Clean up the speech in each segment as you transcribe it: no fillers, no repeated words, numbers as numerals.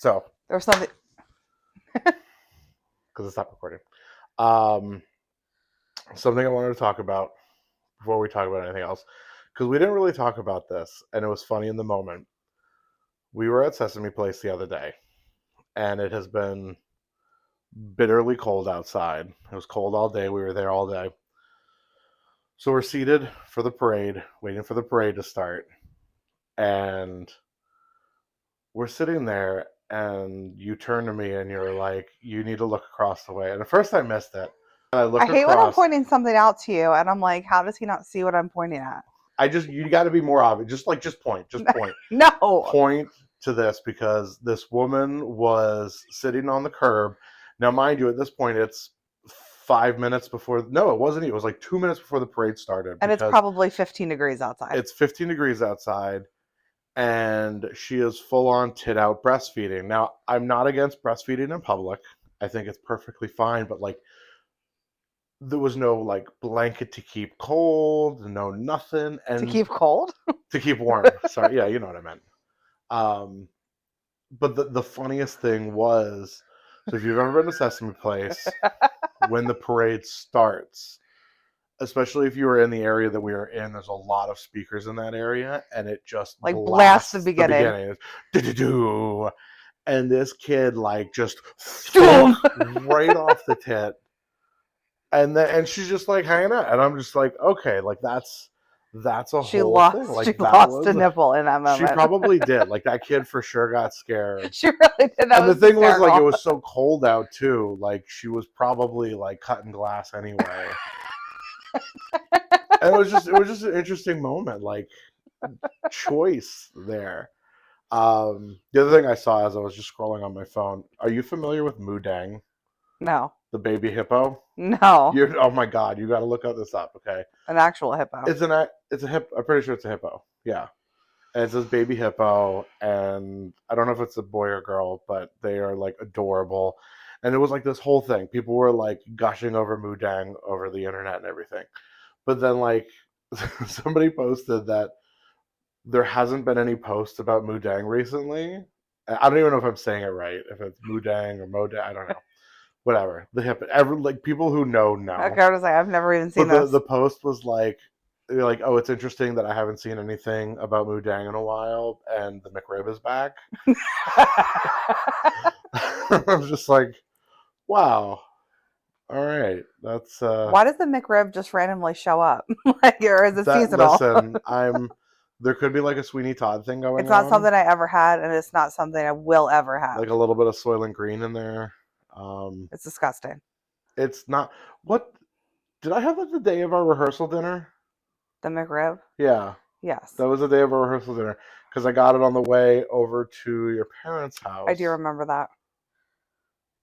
So, There's something. because it's not recording. Um, Something I wanted to talk about before we talk about anything else, because we didn't really talk about this, and it was funny in the moment. We were at Sesame Place the other day, and it has been bitterly cold outside. It was cold all day. We were there all day. So we're seated for the parade, waiting for the parade to start. And we're sitting there, and you turn to me and you're like, you need to look across the way. And at first I missed it. And I look I hate when I'm across. pointing something out to you, and I'm like, how does he not see what I'm pointing at? You got to be more obvious. Just point. No. Point to this, because this woman was sitting on the curb. Now, mind you, at this point, it's 5 minutes before. No, it wasn't. It was like 2 minutes before the parade started. And it's probably 15 degrees outside. It's 15 degrees outside, and she is full on tit out breastfeeding. Now, I'm not against breastfeeding in public. I think it's perfectly fine, but like, there was no like blanket to keep cold, no nothing, and To keep cold? to keep warm. Sorry, yeah, you know what I meant. But the funniest thing was, so if you've ever been to Sesame Place, when the parade starts, especially if you were in the area that we were in, there's a lot of speakers in that area, and it just like blasts the beginning. Do-do-do. And this kid like just right off the tit, and she's just like hanging out, and I'm just like, okay, like that's a whole thing. Like she lost a nipple in that moment. She probably did. Like that kid for sure got scared. She really did. That and the thing was, like, it was so cold out too. Like she was probably like cutting glass anyway. And it was just an interesting moment, like choice there. The other thing I saw as I was just scrolling on my phone. Are you familiar with Mudang? No. The baby hippo? No. Oh my god, you got to look this up, okay? An actual hippo. It's a hippo. I'm pretty sure it's a hippo. Yeah. And it says baby hippo, and I don't know if it's a boy or girl, but they are like adorable. And it was like this whole thing. People were like gushing over Mudang over the internet and everything. But then like somebody posted that there hasn't been any posts about Mudang recently. I don't even know if I'm saying it right. If it's Mudang or Modang, I don't know. Whatever. The hippo. Like people who know. Okay, I was like, I've never even seen this. The post was like, oh, it's interesting that I haven't seen anything about Mudang in a while, and the McRib is back. I was just like, wow. All right, that's. Why does the McRib just randomly show up? Like, or is it seasonal? Listen, there could be like a Sweeney Todd thing going on. It's not something I ever had, and it's not something I will ever have. Like a little bit of Soylent Green in there. It's disgusting. It's not. What did I have that the day of our rehearsal dinner? The McRib? Yeah. Yes. That was the day of our rehearsal dinner, because I got it on the way over to your parents' house. I do remember that.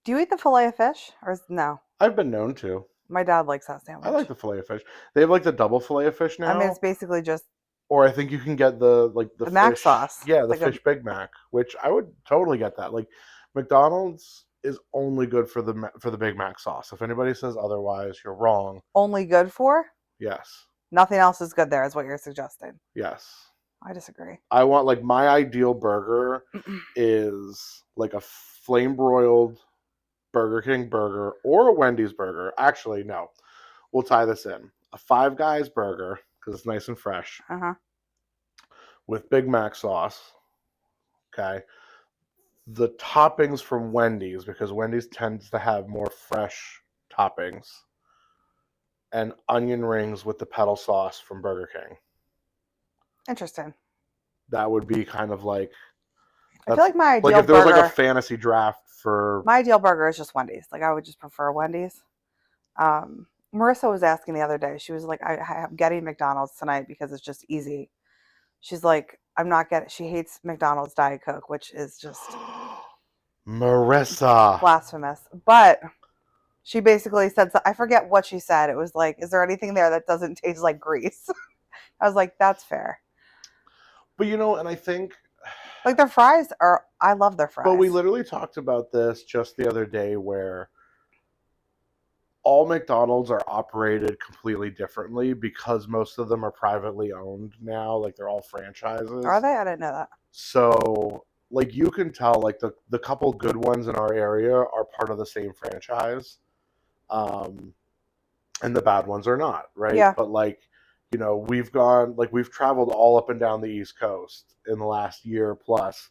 Do you eat the fillet of fish, or no? I've been known to. My dad likes that sandwich. I like the fillet of fish. They have like the double fillet of fish now. I mean, it's basically just. Or I think you can get the fish, Mac sauce. Yeah, the fish Big Mac, which I would totally get that. Like McDonald's is only good for the Big Mac sauce. If anybody says otherwise, you're wrong. Only good for? Yes. Nothing else is good there, is what you're suggesting. Yes. I disagree. I want, like, my ideal burger is like a flame broiled Burger King burger or a Wendy's burger. Actually, no. We'll tie this in. A Five Guys burger, because it's nice and fresh. Uh-huh. With Big Mac sauce. Okay. The toppings from Wendy's, because Wendy's tends to have more fresh toppings, and onion rings with the pedal sauce from Burger King. Interesting. That would be kind of like. I feel like my ideal burger. Like if there was like a fantasy draft for. My ideal burger is just Wendy's. Like I would just prefer Wendy's. Marissa was asking the other day. She was like, I'm getting McDonald's tonight because it's just easy. She's like, I'm not getting. She hates McDonald's Diet Coke, which is just. Marissa. Blasphemous. But she basically said, I forget what she said. It was like, is there anything there that doesn't taste like grease? I was like, that's fair. But and I think. Like their fries I love their fries. But we literally talked about this just the other day, where all McDonald's are operated completely differently because most of them are privately owned now. Like they're all franchises. Are they? I didn't know that. So like you can tell like the couple good ones in our area are part of the same franchise, um, and the bad ones are not, right? Yeah. But like, we've traveled all up and down the East Coast in the last year plus,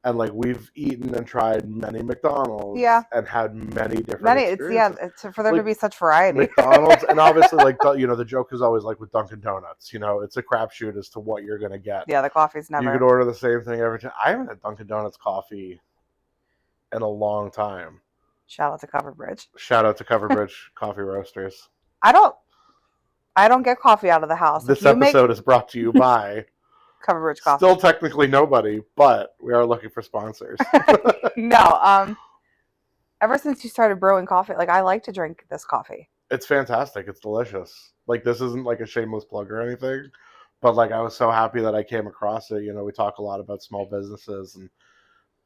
and like we've eaten and tried many Yeah. McDonald's and had many different Many, experiences. it's for there to Like be such variety. McDonald's, and obviously, like the joke is always like with Dunkin' Donuts. It's a crapshoot as to what you're gonna get. Yeah, the coffee's You could never. order the same thing every time. I haven't had Dunkin' Donuts coffee in a long time. Shout out to Covered Bridge. Shout out to Coverbridge Coffee Roasters. I don't get coffee out of the house. This If you make episode is brought to you by Covered Bridge coffee. still technically nobody, but we are looking for sponsors. No, ever since you started brewing coffee, like I like to drink this coffee. It's fantastic. It's delicious. Like this isn't like a shameless plug or anything, but like I was so happy that I came across it. We talk a lot about small businesses, and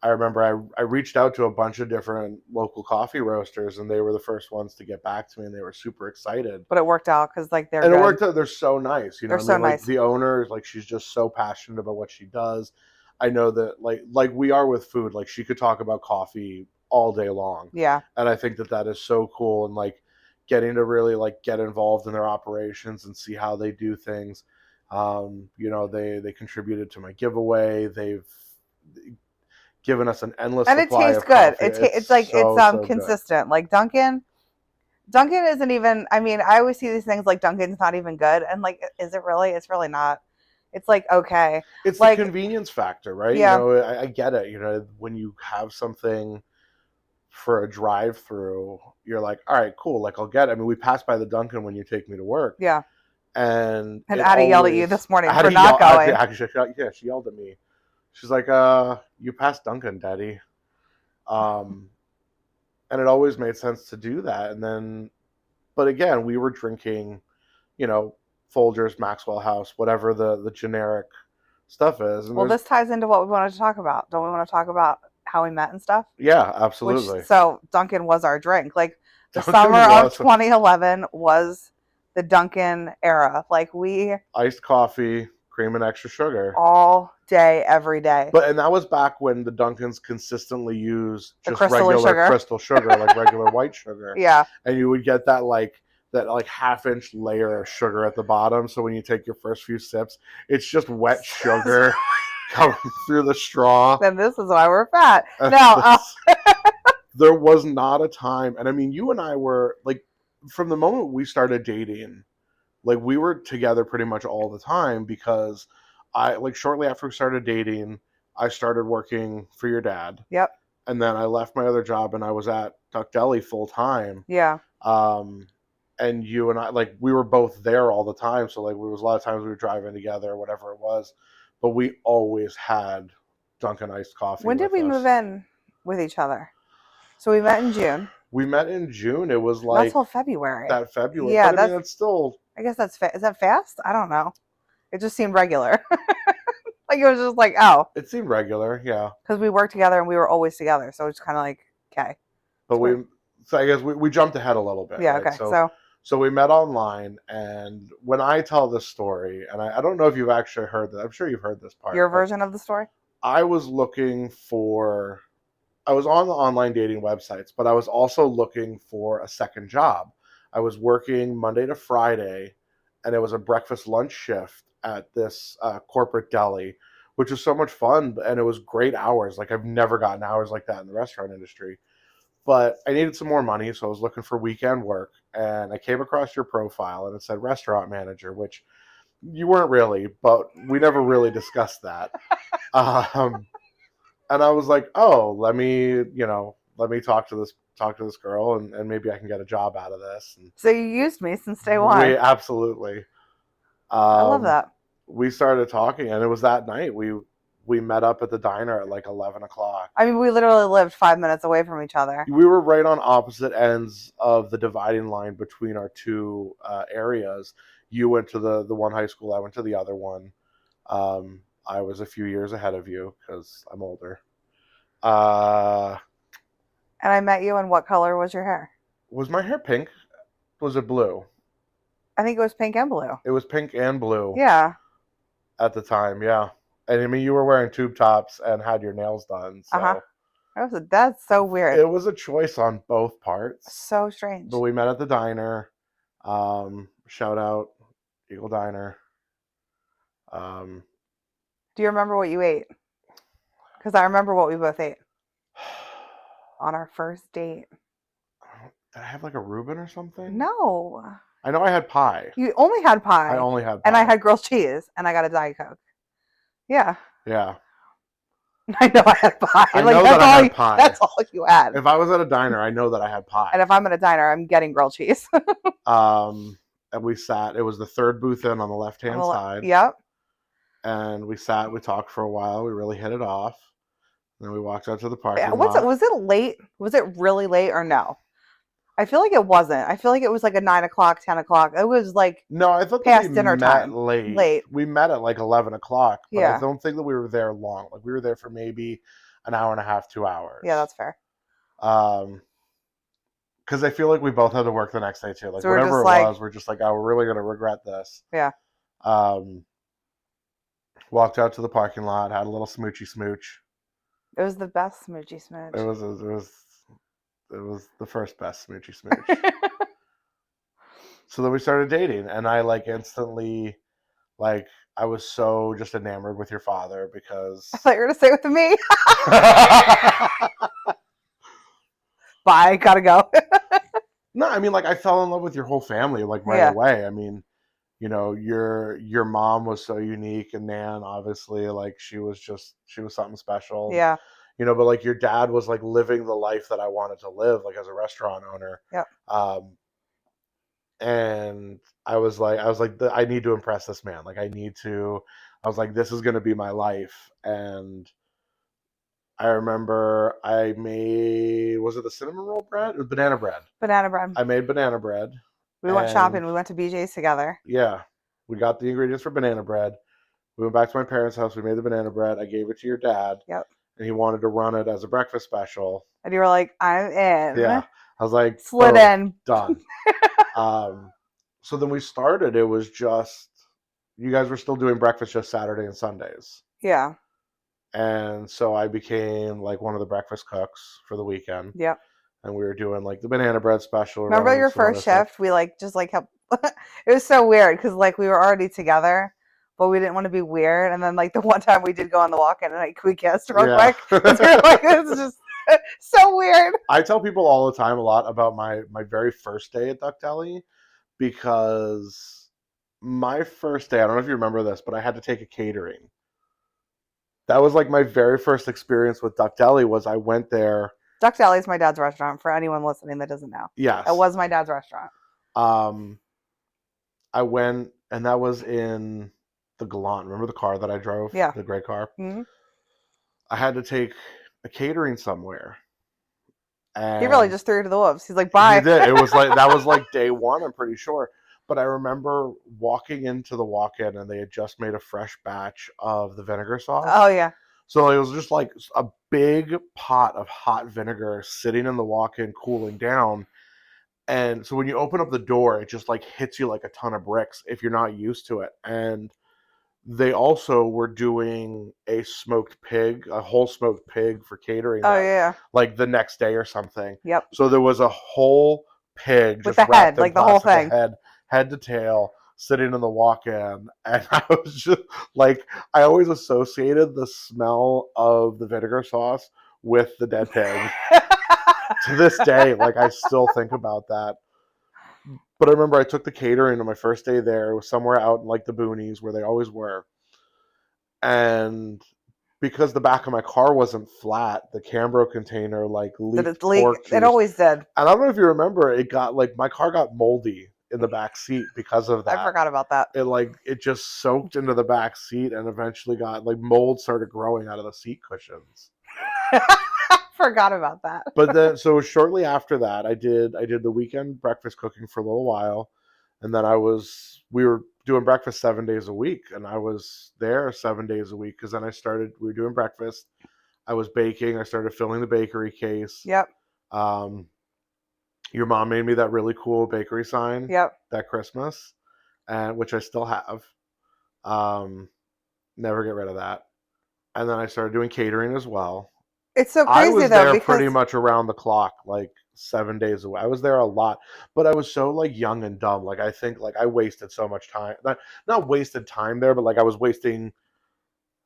I remember I reached out to a bunch of different local coffee roasters, and they were the first ones to get back to me, and they were super excited. But it worked out because like they're And good. it worked out. They're so nice. They're so like nice. the owner, like she's just so passionate about what she does. I know that like we are with food. Like she could talk about coffee all day long. Yeah. And I think that is so cool, and like getting to really like get involved in their operations and see how they do things. They contributed to my giveaway. They've given us an endless And it supply tastes of good. coffee. It's like so, it's so good. consistent. Like Dunkin' isn't even. I mean, I always see these things like Dunkin's not even good, and like, is it really? It's really not. It's like okay. It's like the convenience factor, right? Yeah. I get it. When you have something for a drive-through, you're like, all right, cool. Like I'll get it. I mean, we passed by the Dunkin' when you take me to work. Yeah. And Addie yelled at you this morning for Addie not going. Yeah, she yelled at me. She's like, you passed Dunkin', Daddy. And it always made sense to do that. And then, but again, we were drinking, Folgers, Maxwell House, whatever the generic stuff is. And well, this ties into what we wanted to talk about. Don't we want to talk about how we met and stuff? Yeah, absolutely. So Dunkin' was our drink. Like the summer of 2011 was the Dunkin' era. Like we iced coffee, cream and extra sugar all day, every day. And that was back when the Dunkins consistently used just regular crystal sugar, like regular white sugar. Yeah. And you would get that half-inch layer of sugar at the bottom. So when you take your first few sips, it's just wet sugar coming through the straw. Then this is why we're fat. No, there was not a time, and I mean, you and I were like, from the moment we started dating, like we were together pretty much all the time because shortly after we started dating, I started working for your dad. Yep. And then I left my other job and I was at Duck Deli full time. Yeah. And you and I, like, we were both there all the time. So, like, there was a lot of times we were driving together or whatever it was. But we always had Dunkin' iced coffee. When did we move in with each other? So we met in June. We met in June. It was like... That's till February. That February. Yeah, but, I mean, it's still... I guess that's... Is that fast? I don't know. It just seemed regular. Like, it was just like, oh. It seemed regular, yeah. Because we worked together and we were always together. So it's kind of like, okay. But so I guess we jumped ahead a little bit. Yeah, right? okay. So we met online, and when I tell this story, and I don't know if you've actually heard that. I'm sure you've heard this part. Your version of the story? I was on the online dating websites, but I was also looking for a second job. I was working Monday to Friday, and it was a breakfast lunch shift at this corporate deli, which was so much fun, and it was great hours. Like, I've never gotten hours like that in the restaurant industry. But I needed some more money, so I was looking for weekend work, and I came across your profile, and it said restaurant manager, which you weren't really, but we never really discussed that. And I was like, oh, let me talk to this girl, and maybe I can get a job out of this. And so you used me since day one. Absolutely. I love that. We started talking, and it was that night we met up at the diner at like 11 o'clock. I mean, we literally lived 5 minutes away from each other. We were right on opposite ends of the dividing line between our two areas. You went to the one high school, I went to the other one. I was a few years ahead of you because I'm older. And I met you, and what color was your hair? Was my hair pink? Was it blue? I think it was pink and blue. It was pink and blue. Yeah. At the time, yeah. And I mean, you were wearing tube tops and had your nails done, Uh-huh. so That's so weird. it was a choice on both parts. So But strange. we met at the diner. Shout out Eagle Diner. Um, Do you remember what you ate? Because I remember what we both ate on our first date. did I have like a Reuben or something? No. I know I had pie. You only had I pie. only had pie. And I had grilled cheese. And I got a Diet Coke. Yeah. Yeah. I know I had pie. I Like, know that's that I all had pie. That's all you had. If I was at a diner, I know that I had pie. And if I'm at a diner, I'm getting grilled cheese. And we sat. It was the third booth in on the left-hand side. Yep. And we sat. We talked for a while. We really hit it off. Then we walked out to the parking What's lot. it? Was it late? Was it really late or no? I feel like it wasn't. I feel like it was like a 9 o'clock, 10 o'clock. It was like No, I thought past that we dinner met time. late. Late. We met at like 11 o'clock, but Yeah. I don't think that we were there long. Like we were there for maybe an hour and a half, 2 hours. Yeah, that's fair. Because I feel like we both had to work the next day too. Like So we're whatever just it like- was, we're just like, oh, we're really gonna regret this. Yeah. Walked out to the parking lot, had a little smoochy smooch. It was the best smoochy smooch. It was the first best smoochy smooch. So then we started dating, and I like instantly, like, I was so just enamored with your father because. I thought you were gonna say with me. Bye, gotta go. No, I mean, like, I fell in love with your whole family like right Yeah. away. I mean, you know, your mom was so unique, and Nan, obviously, like, she was something special. Yeah. You know, but like your dad was like living the life that I wanted to live, like as a restaurant owner. Yep. And I was like, I need to impress this man. Like, I was like, this is going to be my life. And I remember I made, was it the cinnamon roll bread? It was banana bread. Banana bread. I made banana bread. We went shopping. We went to BJ's together. Yeah. We got the ingredients for banana bread. We went back to my parents' house. We made the banana bread. I gave it to your dad. Yep. And he wanted to run it as a breakfast special. And you were like, I'm in. Yeah. I was like, slid in. Done. So then we started. It was just, you guys were still doing breakfast just Saturday and Sundays. Yeah. And so I became like one of the breakfast cooks for the weekend. Yep. And we were doing like the banana bread special. Remember your first shift? We like just like kept. It was so weird because like we were already together, but we didn't want to be weird. And then like the one time we did go on the walk-in and like we kissed real quick. Because we were like, this is just so weird. I tell people all the time a lot about my very first day at Duck Deli, because my first day, I don't know if you remember this, but I had to take a catering. That was like my very first experience with Duck Deli. Was I went there. Duck Deli is my dad's restaurant for anyone listening that doesn't know. Yes. It was my dad's restaurant. I went, and that was in the Galant. Remember the car that I drove? Yeah. The gray car? Mm-hmm. I had to take a catering somewhere. And he really just threw it to the wolves. He's like, bye. He did. It was like, that was like day one, I'm pretty sure. But I remember walking into the walk-in, and they had just made a fresh batch of the vinegar sauce. Oh, yeah. So it was just like a big pot of hot vinegar sitting in the walk-in, cooling down. And so when you open up the door, it just like hits you like a ton of bricks if you're not used to it. And they also were doing a whole smoked pig for catering. Oh, yeah. Like the next day or something. Yep. So there was a whole pig with just the head, like the whole thing, head to tail, sitting in the walk-in. And I was just like, I always associated the smell of the vinegar sauce with the dead pig. To this day, like, I still think about that. But I remember I took the catering on my first day there. It was somewhere out in like the boonies where they always were. And because the back of my car wasn't flat, the Cambro container like leaked pork juice. It always did. And I don't know if you remember, it got like, my car got moldy in the back seat because of that. I forgot about that. It just soaked into the back seat, and eventually got like mold started growing out of the seat cushions. Forgot about that. But then, so shortly after that, I did the weekend breakfast cooking for a little while, and then we were doing breakfast 7 days a week, and I was there 7 days a week because then we were doing breakfast. I was baking. I started filling the bakery case. Yep. Your mom made me that really cool bakery sign. Yep. That Christmas, and which I still have. Never get rid of that. and then I started doing catering as well. It's so I crazy was though there because pretty much around the clock, like 7 days away. I was there a lot, but I was so like young and dumb. Like I think like I wasted so much time. Not wasted time there, but like I was wasting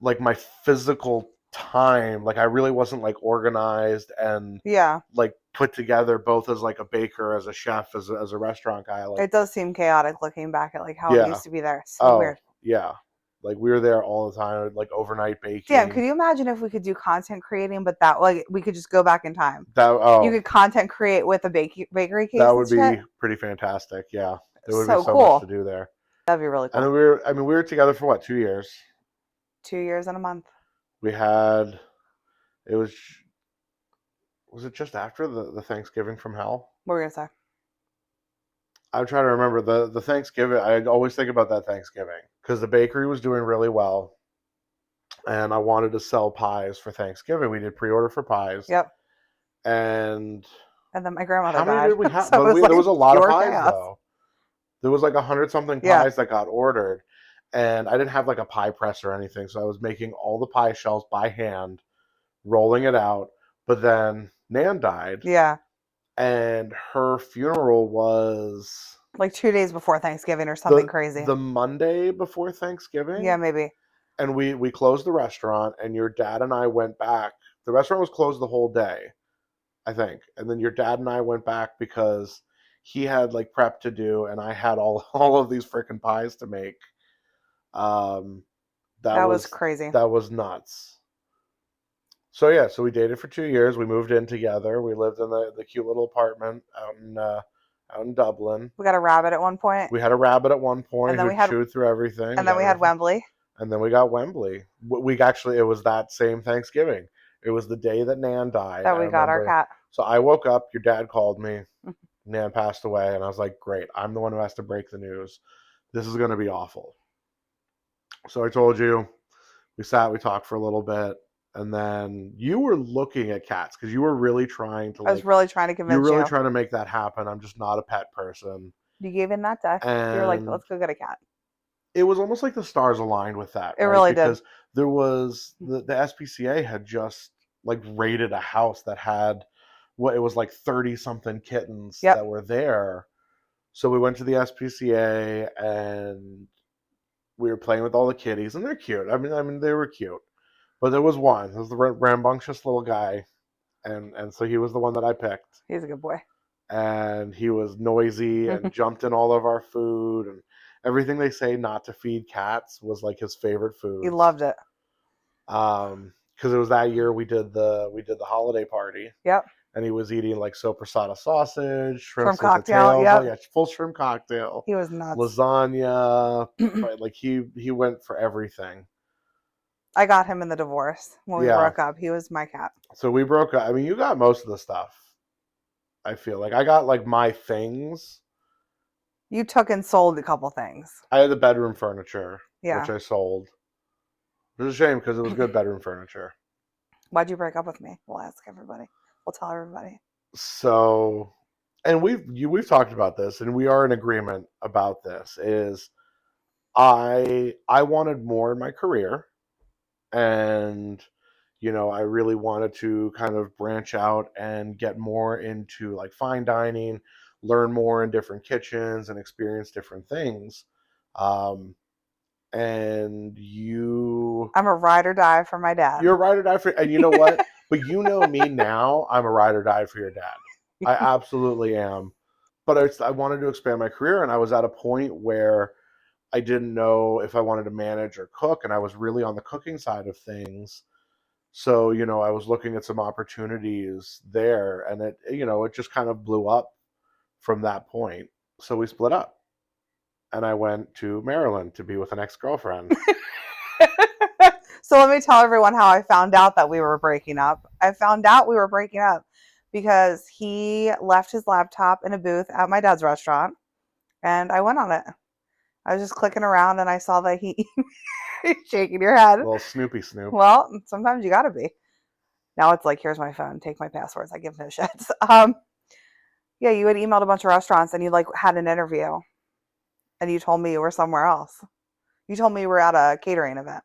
like my physical time. Like I really wasn't like organized and yeah, like put together both as like a baker, as a chef, as a restaurant guy. Like it does seem chaotic looking back at like how it yeah, used to be there. So oh weird. yeah, like we were there all the time, like overnight Damn, baking. could you imagine if we could do content creating, but that like we could just go back in time? That You oh could content create with a bakery that case and would shit. be pretty fantastic. Yeah, there would be So so much to cool. do there. That'd be really And then cool. I mean, we were together for what, 2 years? 2 years and a month. We had, it was it just after the Thanksgiving from hell? What were we gonna say? I'm trying to remember the Thanksgiving. I always think about that Thanksgiving because the bakery was doing really well, and I wanted to sell pies for Thanksgiving. We did pre-order for pies, Yep. and And then my grandmother how many died, did we have? so it But was there was like a lot of pure pies chaos. though. There was like 100 something Yeah. pies that got ordered, and I didn't have like a pie press or anything, so I was making all the pie shells by hand, rolling it out. But then Nan died, Yeah. and her funeral was Like 2 days before Thanksgiving or something crazy. the Monday before Thanksgiving. Yeah, maybe. And we closed the restaurant, and your dad and I went back. The restaurant was closed the whole day, I think. And then your dad and I went back because he had like prep to do, and I had all all of these freaking pies to make. Um, that That was was crazy. that was nuts. So yeah, so we dated for 2 years. We moved in together. We lived in the cute little apartment out in Dublin. We got a rabbit at one point, We had a rabbit at one and point then who we had chewed through everything. and then Got we rid had of him. Wembley. And then we got Wembley. We actually, it was that same Thanksgiving. It was the day that Nan died. That I we got our remember. cat. So I woke up. Your dad called me. Nan passed away, and I was like, "Great! I'm the one who has to break the news. This is going to be awful." So I told you. We sat. We talked for a little bit, and then you were looking at cats because you were really trying to I was like. really trying to You're convince really you. trying to make that happen. I'm just not a pet person, You gave in that day. You were like, and "Let's go get a cat." it was almost like the stars aligned with that, It right? really did. Because there was the SPCA had just like raided a house that had what it was like 30 something kittens Yep. that were there. So we went to the SPCA and we were playing with all the kitties, and they're cute. I mean they were cute, but there was one. It was the rambunctious little guy, and so he was the one that I picked, He's a good boy. and he was noisy and jumped in all of our food and everything they say not to feed cats was like his favorite food. He loved it. Because it was that year we did the holiday party. Yep. And he was eating like sopressata sausage, shrimp cocktail. Yep. Yep. Yeah, full shrimp cocktail. He was nuts. Lasagna. Like he went for everything. I got him in the divorce when we broke up. He was my cat. So we broke up. I mean, you got most of the stuff. I feel like I got like my things. You took and sold a couple things. I had the bedroom furniture, Yeah. which I sold. It was a shame because it was good bedroom furniture. Why'd you break up with me? We'll ask everybody. We'll tell everybody. So, and we've talked about this, and we are in agreement about this. Is I wanted more in my career, and I really wanted to kind of branch out and get more into like fine dining, learn more in different kitchens, and experience different things. And I'm a ride or die for my dad. You're a ride or die for, and you know what? But you know me now. I'm a ride or die for your dad. I absolutely am. But I wanted to expand my career, and I was at a point where I didn't know if I wanted to manage or cook, and I was really on the cooking side of things. So I was looking at some opportunities there, and it just kind of blew up from that point. So we split up, and I went to Maryland to be with an ex-girlfriend. So let me tell everyone how I found out that we were breaking up. I found out we were breaking up because he left his laptop in a booth at my dad's restaurant, and I went on it. I was just clicking around, and I saw that he shaking your head. Well, Snoopy Snoop. Well, sometimes you gotta be. Now it's like, here's my phone, take my passwords. I give no shits. Yeah, you had emailed a bunch of restaurants, and you like had an interview, and you told me you were somewhere else. You told me you were at a catering event.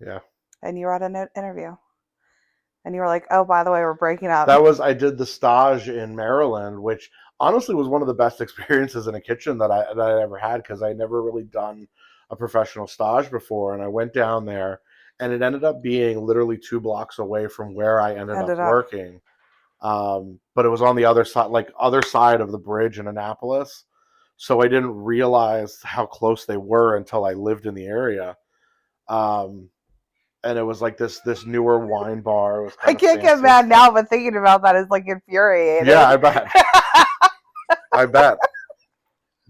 Yeah. and you were at an interview, and you were like, "Oh, by the way, we're breaking up." I did the stage in Maryland, which honestly was one of the best experiences in a kitchen that I ever had, because I never really done a professional stage before, and I went down there, and it ended up being literally 2 blocks away from where I ended up Ended up. working. But it was on the other side, like other side of the bridge in Annapolis. So I didn't realize how close they were until I lived in the area. Um, and it was like this newer wine bar. It was I kind of can't get fancy and mad stuff. now, but thinking about that is like Yeah, infuriating. I bet. I bet.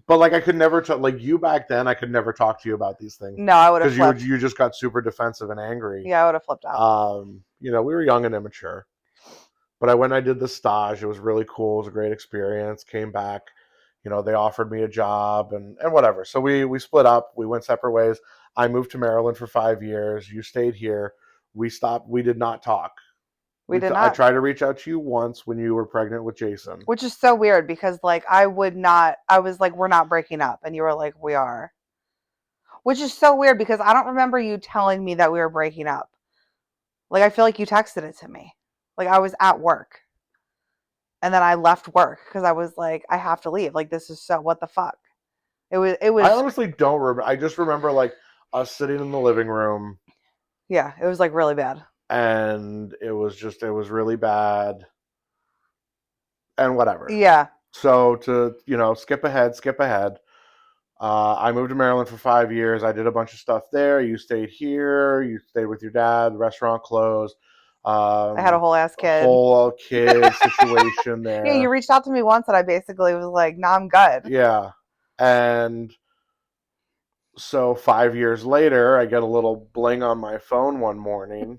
But like I could never talk like you back then. I could never talk to you about these things No, I would have because you flipped. you just got super defensive and angry. Yeah, I would have flipped out. We were young and immature. But I went and I did the stage. It was really cool. It was a great experience. Came back. They offered me a job and whatever. So we split up. We went separate ways. I moved to Maryland for 5 years. You stayed here. We stopped. We did not talk. We did I not, tried to reach out to you once when you were pregnant with Jason. which is so weird because like I would not. I was like, "We're not breaking up," and you were like, "We are," which is so weird because I don't remember you telling me that we were breaking up. Like I feel like you texted it to me. Like I was at work and then I left work because I was like, I have to leave. Like this is so what the fuck. It I was honestly don't remember. I just remember like us sitting in the living room, yeah, it was like really bad. and it was really bad and whatever. Yeah. So to skip ahead. I moved to Maryland for 5 years. I did a bunch of stuff there. You stayed here. You stayed with your dad. The restaurant closed. I had a whole ass kid. Whole kid situation Yeah, you there. reached out to me once and I basically was like, "Nah, I'm good." Yeah, and so 5 years later, I get a little bling on my phone one morning,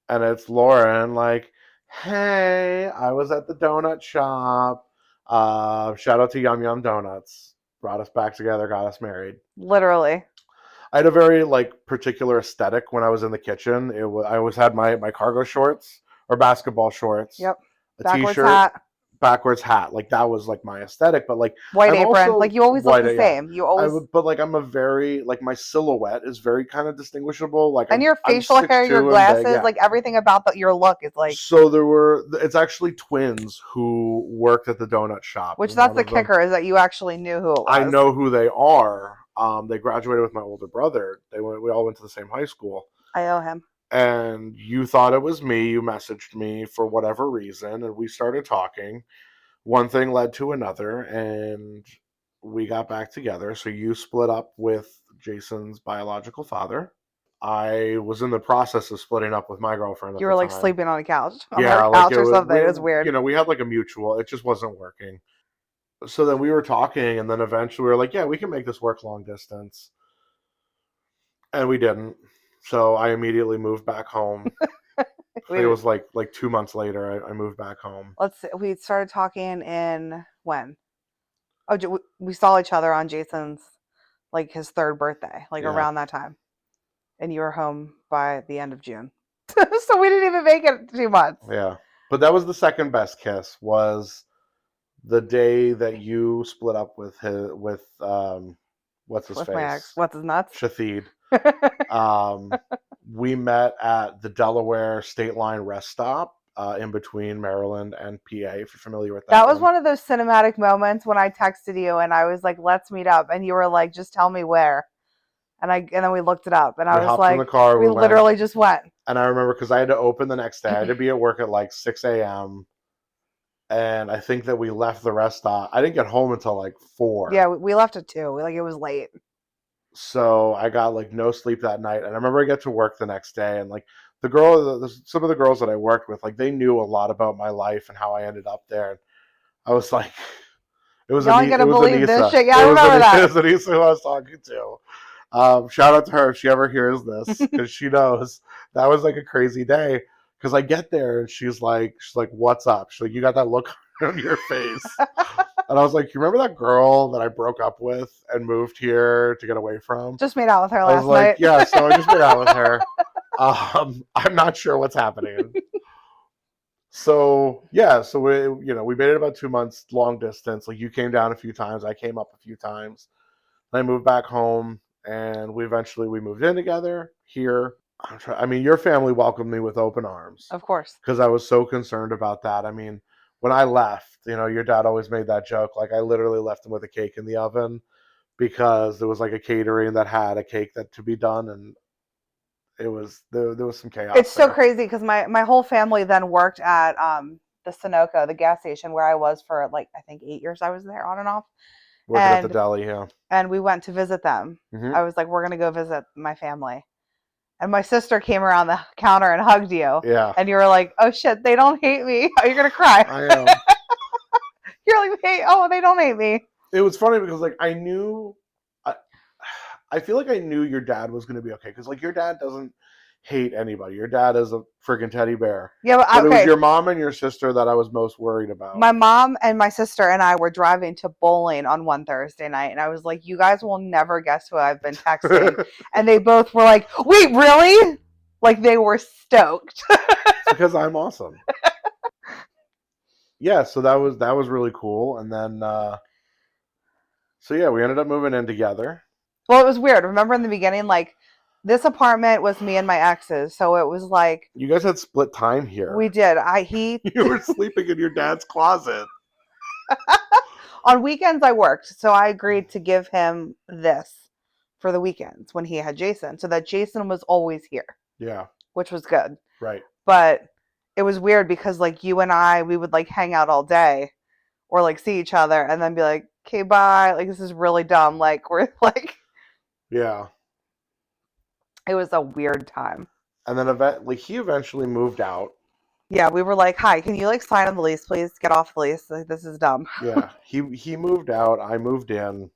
and it's Lauren like, "Hey, I was at the donut shop. Shout out to Yum Yum Donuts. Brought us back together, got us married." Literally. I had a very particular aesthetic when I was in the kitchen. I always had my cargo shorts or basketball shorts, Yep. a Backwards t-shirt, hat, backwards hat. Like that was like my aesthetic. But like white I'm apron. also Like you always look white. the Yeah, same. You always but like I'm a very like my silhouette is very kind of distinguishable. Like and your I'm facial six hair, your two and big. glasses, Yeah. like everything about your look is like So it's actually twins who worked at the donut shop, which and that's one the of them, kicker is that you actually knew who it I was. know who they are. They graduated with my older brother. We all went to the same high school. I owe him. And you thought it was me. You messaged me for whatever reason, and we started talking. One thing led to another, and we got back together. So you split up with Jason's biological father. I was in the process of splitting up with my girlfriend at You the were like time. sleeping on a couch, on her Yeah, like couch or something. It was weird. we had like a mutual. It just wasn't working. So then we were talking, and then eventually we were like, yeah, we can make this work long distance, and we didn't. So I immediately moved back home. I think it We was like 2 months later. I moved back home. let's see, we started talking in when? Oh, we saw each other on Jason's like his third birthday, like Yeah, around that time, and you were home by the end of June. So we didn't even make it 2 months yeah. But that was the second best kiss. Was the day that you split up with what's his with my ex. face, What's his nuts? Shathid. We met at the Delaware State Line rest stop in between Maryland and PA. If you're familiar with That that was one. one of those cinematic moments when I texted you and I was like, "Let's meet up," and you were like, "Just tell me where." And then we looked it up, and I We was hopped in the like, car. "We We went. literally just went." And I remember because I had to open the next day. I had to be at work at like 6 a.m. And I think that we left the rest stop. I didn't get home until like 4. Yeah, we left at 2. Like it was late. So I got like no sleep that night. And I remember I get to work the next day, and like some of the girls that I worked with, like they knew a lot about my life and how I ended up there. And I was like, Y'all ain't gonna believe this Anissa. shit. Yeah, I remember It that. was Anissa who I was talking to. Shout out to her if she ever hears this, because she knows that was like a crazy day. Because I get there and she's like, "What's up?" She's like, "You got that look on your face," and I was like, "You remember that girl that I broke up with and moved here to get away from?" Just made out with her I was last like, night. "Yeah." So I just made out with her. I'm not sure what's happening. So yeah, so we made it about 2 months long distance. Like you came down a few times, I came up a few times. Then I moved back home, and we moved in together here. I mean, your family welcomed me with open arms Of course. because I was so concerned about that. I mean, when I left, your dad always made that joke. Like, I literally left him with a cake in the oven because there was like a catering that had a cake that to be done, and there was some chaos It's so there. crazy because my whole family then worked at the Sunoco, the gas station where I was for like I think 8 years. I was there on and off, Working at the and deli, yeah. we went to visit them. Hmm. I was like, we're gonna go visit my family, and my sister came around the counter and hugged you, Yeah, and you were like, oh shit, they don't hate me. You're gonna cry. I am. You're like, hey, oh, they don't hate me. It was funny because like I, I feel like I knew your dad was going to be okay because like your dad doesn't hate anybody. Your dad is a freaking teddy bear. Yeah, but But it was okay. your mom and your sister that I was most worried about. My mom and my sister and I were driving to bowling on one Thursday night, and I was like, you guys will never guess who I've been texting. And they both were like, wait, really? Like they were stoked. Because I'm awesome. Yeah, so that was really cool. And then so yeah, we ended up moving in together. Well, it was weird. Remember in the beginning, like this apartment was me and my ex's, so it was like You guys had split time here. we did. He You were sleeping in your dad's closet. on weekends I worked, so I agreed to give him this for the weekends when he had Jason, so that Jason was always here, Yeah, which was good. right. But it was weird because like you and I, we would like hang out all day or like see each other and then be like, okay, bye. Like this is really dumb. Like we're like, Yeah. it was a weird time. And then like he eventually moved out. Yeah, we were like, hi, can you like sign on the lease, please? Get off the lease. Like, this is dumb. Yeah, he moved out. I moved in.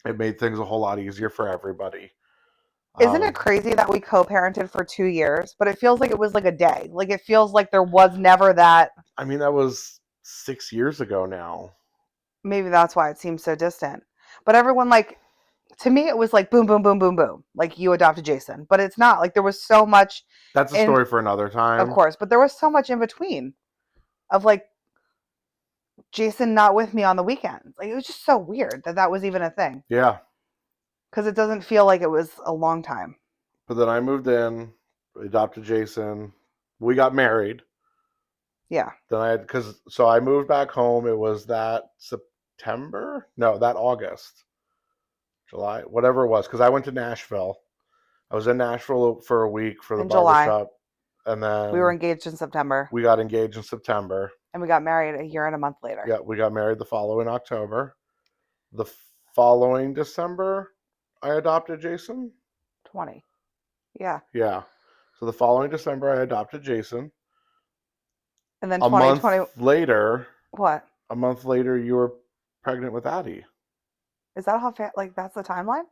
It made things a whole lot easier for everybody. Isn't it crazy that we co-parented for 2 years, but it feels like it was like a day. Like it feels like there was never that. I mean, that was 6 years ago now. Maybe that's why it seems so distant. But everyone like to me it was like boom boom boom boom boom. Like you adopted Jason. But it's not. Like there was so much That's a in story for another of time. course, but there was so much in between of like Jason not with me on the weekends. Like it was just so weird that that was even a thing Yeah, because it doesn't feel like it was a long time. but then I moved in, adopted Jason. We got married. Yeah. Then I moved back home. It was that September? No, that August, July, whatever it was. Because I went to Nashville. I was in Nashville for a week for the In July. barbershop, and then We were engaged in September we got engaged in September. and we got married a year and a month later. Yeah, we got married the following October. The following December, I adopted Jason. 20. Yeah. Yeah. So the following December, I adopted Jason. And then A 2020 month later, what? you were pregnant with Addie. Is that how like that's the timeline?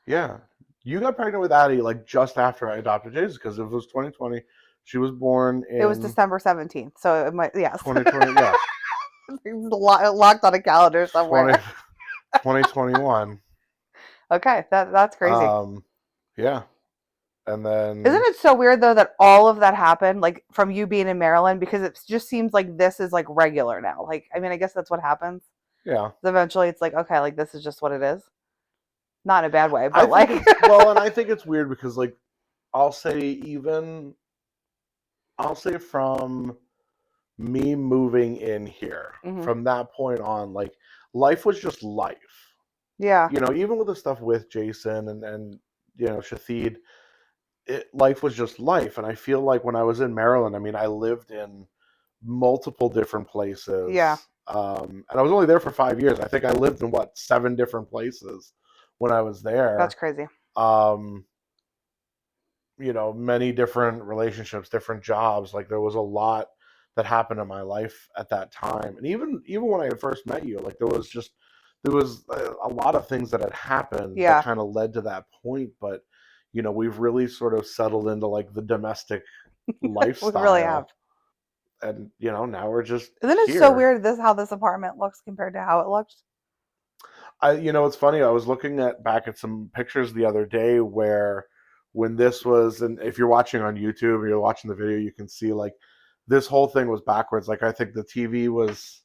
Yeah. You got pregnant with Addie like just after I adopted Jason because it was 2020. She was born in. It was December 17th. So it might, yes. 2020. Yeah. Locked on a calendar somewhere. 2021. Okay, that's crazy. Yeah. And then Isn't it so weird though that all of that happened like from you being in Maryland because it just seems like this is like regular now. Like I mean, I guess that's what happens. yeah. Eventually it's like okay, like this is just what it is. Not in a bad way, but like well, and I think it's weird because like I'll say from me moving in here, Mhm. from that point on, like life was just life. yeah. Even with the stuff with Jason and Shathid, life was just life. And I feel like when I was in Maryland, I mean, I lived in multiple different places. Yeah. And I was only there for 5 years. I think I lived in 7 different places when I was there. That's crazy. Many different relationships, different jobs. Like there was a lot that happened in my life at that time. And even when I first met you, like there was a lot of things that had happened Yeah. that kind of led to that point. But we've really sort of settled into like the domestic lifestyle. We really have. And now we're just Isn't it here. so weird how this apartment looks compared to how it looked? It's funny. I was looking back at some pictures the other day where when this was, and if you're watching on YouTube or you're watching the video, you can see like this whole thing was backwards. Like I think the TV was.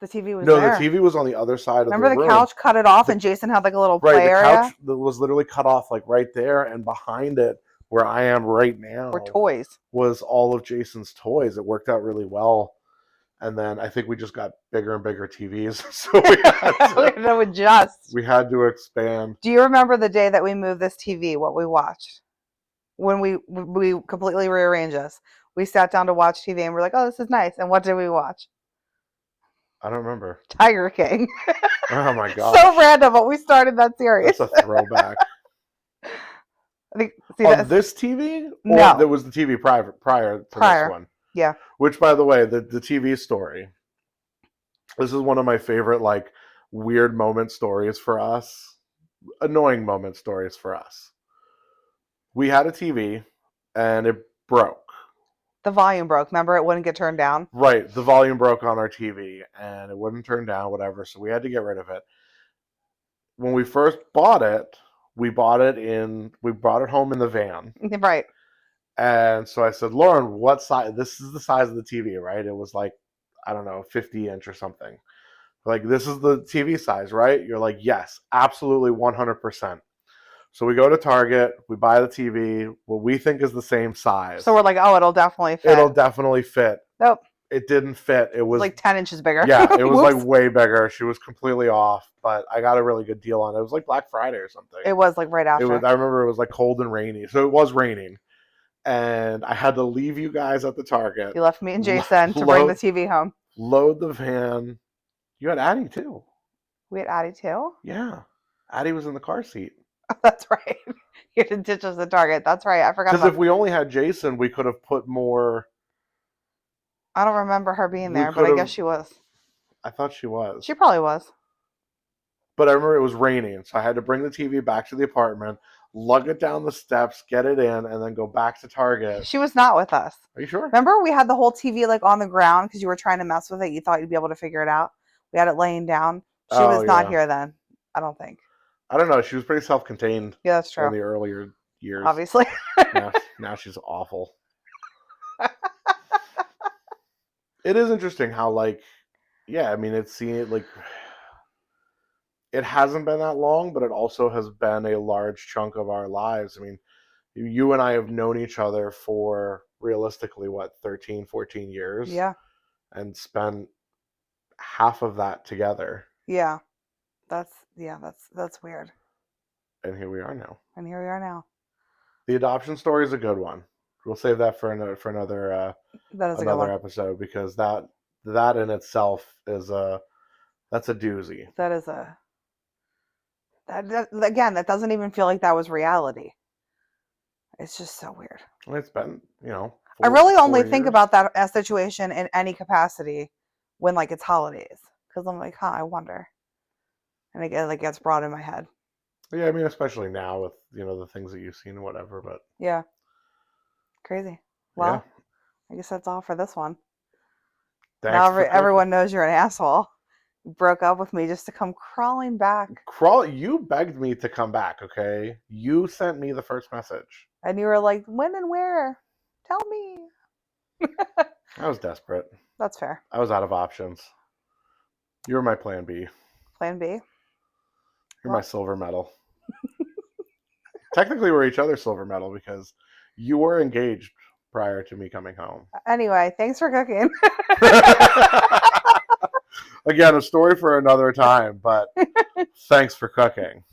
The TV was No, there. the TV was on the other side Remember of the room. Remember the couch cut it off and Jason had like a little play right, the area? couch was literally cut off like right there, and behind it where I am right now Or toys. was all of Jason's toys. It worked out really well. And then I think we just got bigger and bigger TVs. So we had to expand. Do you remember the day that we moved this TV, what we watched? When we completely rearranged this. We sat down to watch TV and we're like, oh, this is nice. And what did we watch? I don't remember. Tiger King. Oh my god. So random, but we started that series. That's a throwback. I think, on this TV? Or no. That was the TV prior to this one. Yeah. Which, by the way, the TV story. This is one of my favorite, like, weird moment stories for us. Annoying moment stories for us. We had a TV, and it broke. The volume broke. Remember, it wouldn't get turned down? Right. The volume broke on our TV, and it wouldn't turn down, whatever, so we had to get rid of it. When we first bought it, we brought it home in the van. Right. And so I said, Lauren, what size? This is the size of the TV, right? It was like, I don't know, 50-inch or something. Like, this is the TV size, right? You're like, yes, absolutely 100%. So we go to Target, we buy the TV, what we think is the same size. So we're like, oh, it'll definitely fit. It'll definitely fit. Nope. It didn't fit. It was like 10 inches bigger. Yeah, it was like way bigger. She was completely off, but I got a really good deal on it. It was like Black Friday or something. It was like right after. I remember it was like cold and rainy. So it was raining. And I had to leave you guys at the Target. You left me and Jason to bring the TV home. Load the van. You had Addie too. We had Addie too? Yeah. Addie was in the car seat. That's right. You didn't ditch us at Target. That's right. I forgot. Because if we only had Jason, we could have put more. I don't remember her being there, but I guess she was. I thought she was. She probably was. But I remember it was raining, so I had to bring the TV back to the apartment, lug it down the steps, get it in, and then go back to Target. She was not with us. Are you sure? Remember we had the whole TV like on the ground because you were trying to mess with it. You thought you'd be able to figure it out. We had it laying down. She was not here then, I don't think. I don't know. She was pretty self-contained. Yeah, that's true. In the earlier years. Obviously. now she's awful. It is interesting how, like, yeah, I mean, it hasn't been that long, but it also has been a large chunk of our lives. I mean, you and I have known each other for realistically, 13, 14 years? Yeah. And spent half of that together. Yeah. That's weird. And here we are now. The adoption story is a good one. We'll save that for another episode, because that in itself is that's a doozy. That doesn't even feel like that was reality. It's just so weird. It's been, I really only think about that situation in any capacity when like it's holidays, because I'm like, I wonder, and it like gets brought in my head. Yeah, I mean, especially now with the things that you've seen and whatever, but yeah, crazy. Well, yeah. I guess that's all for this one. Thanks now everyone knows you're an asshole. You broke up with me just to come crawling back. You begged me to come back, okay? You sent me the first message. And you were like, when and where? Tell me. I was desperate. That's fair. I was out of options. You were my plan B. Plan B? You're my silver medal. Technically, we're each other's silver medal because you were engaged prior to me coming home. Anyway, thanks for cooking. Again, a story for another time, but thanks for cooking.